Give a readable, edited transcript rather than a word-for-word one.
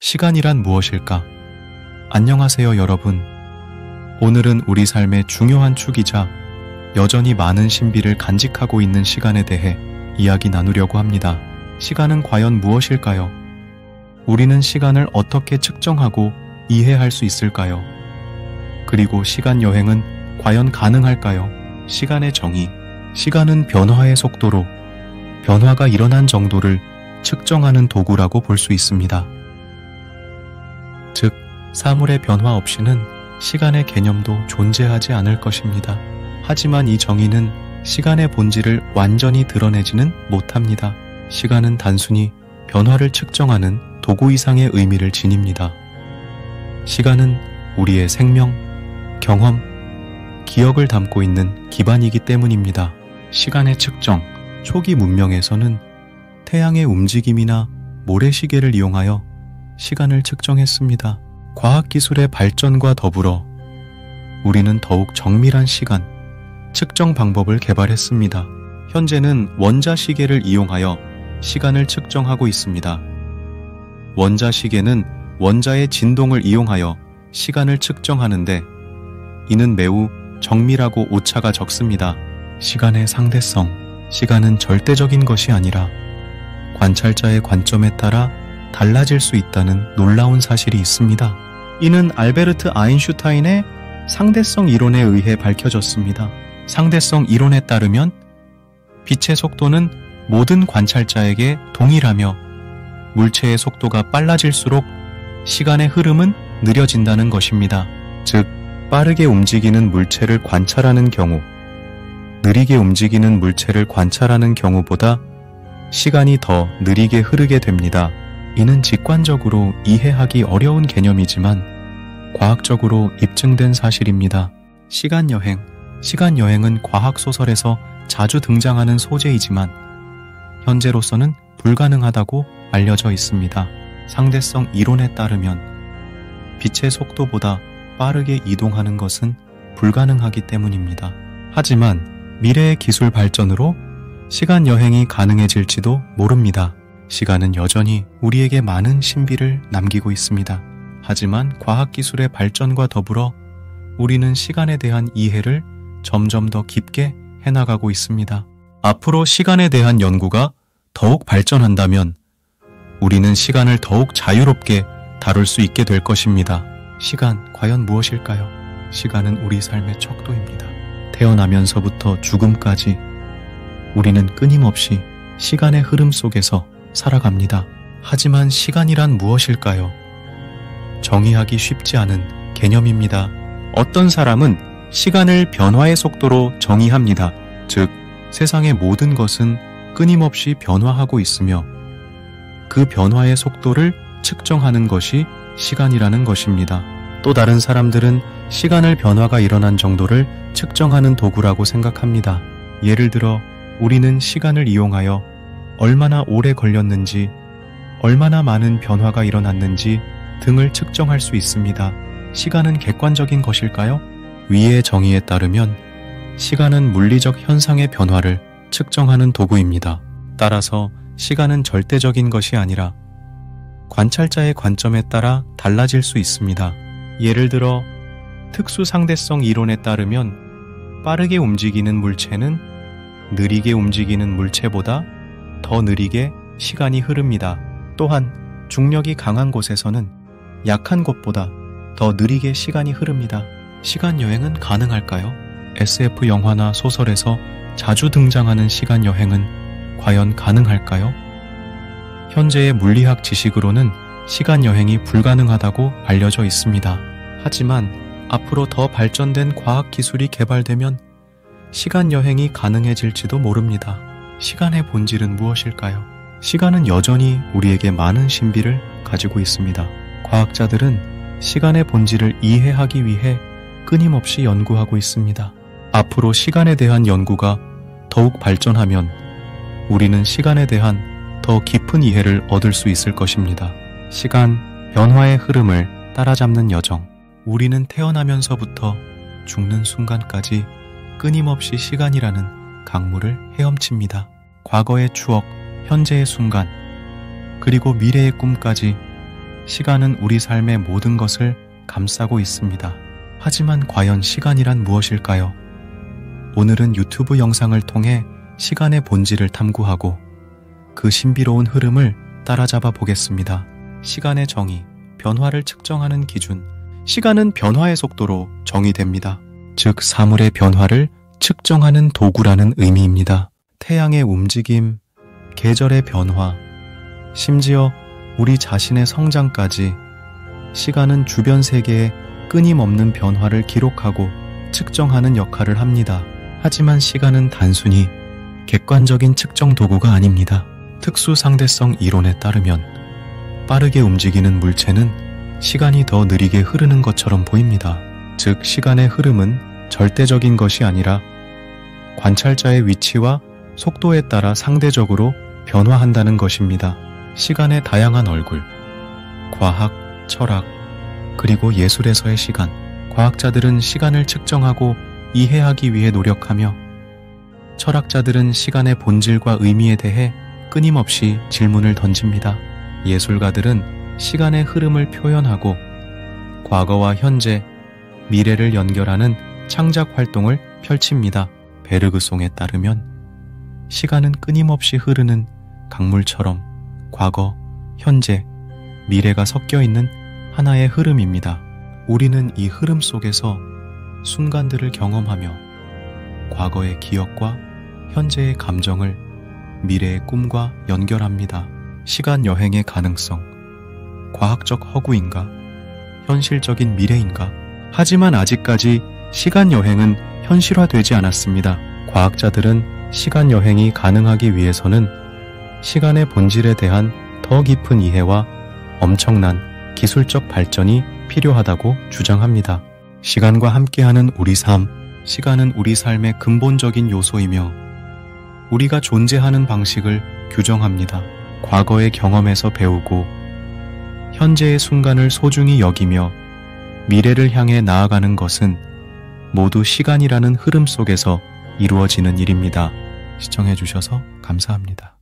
시간이란 무엇일까? 안녕하세요, 여러분. 오늘은 우리 삶의 중요한 축이자 여전히 많은 신비를 간직하고 있는 시간에 대해 이야기 나누려고 합니다. 시간은 과연 무엇일까요? 우리는 시간을 어떻게 측정하고 이해할 수 있을까요? 그리고 시간 여행은 과연 가능할까요? 시간의 정의. 시간은 변화의 속도로 변화가 일어난 정도를 측정하는 도구라고 볼 수 있습니다. 즉, 사물의 변화 없이는 시간의 개념도 존재하지 않을 것입니다. 하지만 이 정의는 시간의 본질을 완전히 드러내지는 못합니다. 시간은 단순히 변화를 측정하는 도구 이상의 의미를 지닙니다. 시간은 우리의 생명, 경험, 기억을 담고 있는 기반이기 때문입니다. 시간의 측정. 초기 문명에서는 태양의 움직임이나 모래시계를 이용하여 시간을 측정했습니다. 과학기술의 발전과 더불어 우리는 더욱 정밀한 시간, 측정 방법을 개발했습니다. 현재는 원자시계를 이용하여 시간을 측정하고 있습니다. 원자시계는 원자의 진동을 이용하여 시간을 측정하는데 이는 매우 정밀하고 오차가 적습니다. 시간의 상대성. 시간은 절대적인 것이 아니라 관찰자의 관점에 따라 달라질 수 있다는 놀라운 사실이 있습니다. 이는 알베르트 아인슈타인의 상대성 이론에 의해 밝혀졌습니다. 상대성 이론에 따르면 빛의 속도는 모든 관찰자에게 동일하며 물체의 속도가 빨라질수록 시간의 흐름은 느려진다는 것입니다. 즉, 빠르게 움직이는 물체를 관찰하는 경우, 느리게 움직이는 물체를 관찰하는 경우보다 시간이 더 느리게 흐르게 됩니다. 이는 직관적으로 이해하기 어려운 개념이지만 과학적으로 입증된 사실입니다. 시간 여행. 시간 여행은 과학 소설에서 자주 등장하는 소재이지만 현재로서는 불가능하다고 알려져 있습니다. 상대성 이론에 따르면 빛의 속도보다 빠르게 이동하는 것은 불가능하기 때문입니다. 하지만 미래의 기술 발전으로 시간 여행이 가능해질지도 모릅니다. 시간은 여전히 우리에게 많은 신비를 남기고 있습니다. 하지만 과학기술의 발전과 더불어 우리는 시간에 대한 이해를 점점 더 깊게 해나가고 있습니다. 앞으로 시간에 대한 연구가 더욱 발전한다면 우리는 시간을 더욱 자유롭게 다룰 수 있게 될 것입니다. 시간, 과연 무엇일까요? 시간은 우리 삶의 척도입니다. 태어나면서부터 죽음까지 우리는 끊임없이 시간의 흐름 속에서 살아갑니다. 하지만 시간이란 무엇일까요? 정의하기 쉽지 않은 개념입니다. 어떤 사람은 시간을 변화의 속도로 정의합니다. 즉, 세상의 모든 것은 끊임없이 변화하고 있으며 그 변화의 속도를 측정하는 것이 시간이라는 것입니다. 또 다른 사람들은 시간을 변화가 일어난 정도를 측정하는 도구라고 생각합니다. 예를 들어 우리는 시간을 이용하여 얼마나 오래 걸렸는지, 얼마나 많은 변화가 일어났는지 등을 측정할 수 있습니다. 시간은 객관적인 것일까요? 위의 정의에 따르면 시간은 물리적 현상의 변화를 측정하는 도구입니다. 따라서 시간은 절대적인 것이 아니라 관찰자의 관점에 따라 달라질 수 있습니다. 예를 들어 특수 상대성 이론에 따르면 빠르게 움직이는 물체는 느리게 움직이는 물체보다 더 느리게 시간이 흐릅니다. 또한 중력이 강한 곳에서는 약한 곳보다 더 느리게 시간이 흐릅니다. 시간 여행은 가능할까요? SF 영화나 소설에서 자주 등장하는 시간 여행은 과연 가능할까요? 현재의 물리학 지식으로는 시간 여행이 불가능하다고 알려져 있습니다. 하지만 앞으로 더 발전된 과학 기술이 개발되면 시간 여행이 가능해질지도 모릅니다. 시간의 본질은 무엇일까요? 시간은 여전히 우리에게 많은 신비를 가지고 있습니다. 과학자들은 시간의 본질을 이해하기 위해 끊임없이 연구하고 있습니다. 앞으로 시간에 대한 연구가 더욱 발전하면 우리는 시간에 대한 더 깊은 이해를 얻을 수 있을 것입니다. 시간, 변화의 흐름을 따라잡는 여정. 우리는 태어나면서부터 죽는 순간까지 끊임없이 시간이라는 강물을 헤엄칩니다. 과거의 추억, 현재의 순간, 그리고 미래의 꿈까지 시간은 우리 삶의 모든 것을 감싸고 있습니다. 하지만 과연 시간이란 무엇일까요? 오늘은 유튜브 영상을 통해 시간의 본질을 탐구하고 그 신비로운 흐름을 따라잡아 보겠습니다. 시간의 정의, 변화를 측정하는 기준. 시간은 변화의 속도로 정의됩니다. 즉, 사물의 변화를 측정하는 도구라는 의미입니다. 태양의 움직임, 계절의 변화, 심지어 우리 자신의 성장까지 시간은 주변 세계의 끊임없는 변화를 기록하고 측정하는 역할을 합니다. 하지만 시간은 단순히 객관적인 측정 도구가 아닙니다. 특수 상대성 이론에 따르면 빠르게 움직이는 물체는 시간이 더 느리게 흐르는 것처럼 보입니다. 즉, 시간의 흐름은 절대적인 것이 아니라 관찰자의 위치와 속도에 따라 상대적으로 변화한다는 것입니다. 시간의 다양한 얼굴, 과학, 철학, 그리고 예술에서의 시간. 과학자들은 시간을 측정하고 이해하기 위해 노력하며 철학자들은 시간의 본질과 의미에 대해 끊임없이 질문을 던집니다. 예술가들은 시간의 흐름을 표현하고 과거와 현재, 미래를 연결하는 창작 활동을 펼칩니다. 베르그송에 따르면 시간은 끊임없이 흐르는 강물처럼 과거, 현재, 미래가 섞여 있는 하나의 흐름입니다. 우리는 이 흐름 속에서 순간들을 경험하며 과거의 기억과 현재의 감정을 미래의 꿈과 연결합니다. 시간 여행의 가능성, 과학적 허구인가? 현실적인 미래인가? 하지만 아직까지 시간 여행은 현실화되지 않았습니다. 과학자들은 시간 여행이 가능하기 위해서는 시간의 본질에 대한 더 깊은 이해와 엄청난 기술적 발전이 필요하다고 주장합니다. 시간과 함께하는 우리 삶. 시간은 우리 삶의 근본적인 요소이며 우리가 존재하는 방식을 규정합니다. 과거의 경험에서 배우고 현재의 순간을 소중히 여기며 미래를 향해 나아가는 것은 모두 시간이라는 흐름 속에서 이루어지는 일입니다. 시청해 주셔서 감사합니다.